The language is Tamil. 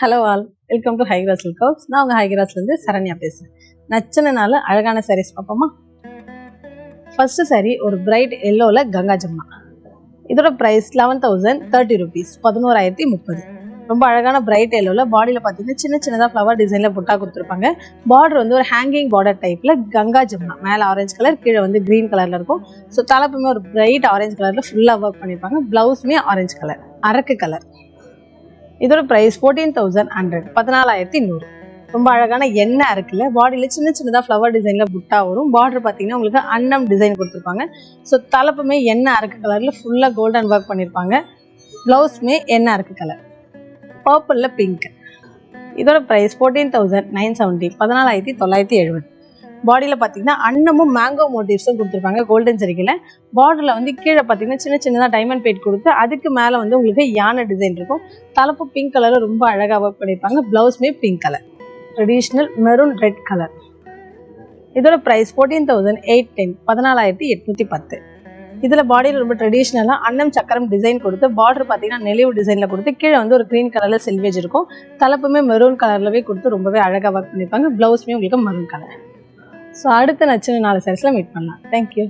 Hello all, welcome to Hycross silk house. நான் உங்கள் ஹைகிராஸ்லேருந்து சரண்யா பேசுகிறேன். நச்சனால அழகான சாரீஸ் பார்ப்போமா? ஃபர்ஸ்ட் சாரீ ஒரு பிரைட் எல்லோவில் கங்கா ஜம்னா. இதோட ப்ரைஸ் 11,030 rupees, 11,030. ரொம்ப அழகான பிரைட் எல்லோவில் பாடியில் பார்த்தீங்கன்னா சின்ன சின்னதாக ஃப்ளவர் டிசைனில் புட்டா கொடுத்துருப்பாங்க. பார்டர் வந்து ஒரு ஹேங்கிங் பார்டர் டைப்பில் கங்கா ஜம்னா, மேலே ஆரஞ்சு கலர், கீழே வந்து க்ரீன் கலரில் இருக்கும். ஸோ தலைப்புமே ஒரு பிரைட் ஆரஞ்சு கலரில் ஃபுல்லாக ஒர்க் பண்ணியிருப்பாங்க. ப்ளவுஸுமே ஆரஞ்சு கலர், அரக்கு கலர். இதோட ப்ரைஸ் 14,100, 14,100. ரொம்ப அழகான எண்ணெய் இருக்குல்ல, பாடியில் சின்ன சின்னதாக ஃப்ளவர் டிசைனில் புட்டா வரும். பார்டர் பார்த்தீங்கன்னா உங்களுக்கு அன்னம் டிசைன் கொடுத்துருப்பாங்க. ஸோ தலைப்புமே எண்ணெய் அரக்கு கலரில் ஃபுல்லாக கோல்டன் ஒர்க் பண்ணியிருப்பாங்க. ப்ளவுஸுமே எண்ணெய் அரக்கு கலர், பர்பிளில் பிங்க். இதோட ப்ரைஸ் 14,970, 14,970. பாடியில் பார்த்தீங்கன்னா அன்னமும் மேங்கோ மோட்டிவ்ஸும் கொடுத்துருப்பாங்க கோல்டன் சரிக்கில். பார்டரில் வந்து கீழே பார்த்தீங்கன்னா சின்ன சின்னதாக டைமண்ட் பேட் கொடுத்து அதுக்கு மேலே வந்து உங்களுக்கு யானை டிசைன் இருக்கும். தலைப்பு பிங்க் கலரில் ரொம்ப அழகாக ஒர்க் பண்ணியிருப்பாங்க. ப்ளவுஸுமே pink colour, traditional maroon red colour. இதோட ப்ரைஸ் 14,810, 14,810. இதில் பாடியில் ரொம்ப ட்ரெடிஷ்னலாக அன்னம் சக்கரம் டிசைன் கொடுத்து பார்டர் பார்த்தீங்கன்னா நெளிவு டிசைனில் கொடுத்து கீழே வந்து ஒரு க்ரீன் கலரில் செல்வேஜ் இருக்கும். தலைப்புமே மெரூன் கலர்லவே கொடுத்து ரொம்பவே அழகாக ஒர்க் பண்ணியிருப்பாங்க. ப்ளவுஸுமே உங்களுக்கு மெரூன் கலர். ஸோ அடுத்த நச்சு 4 சாரீஸில் மீட் பண்ணலாம். தேங்க்யூ.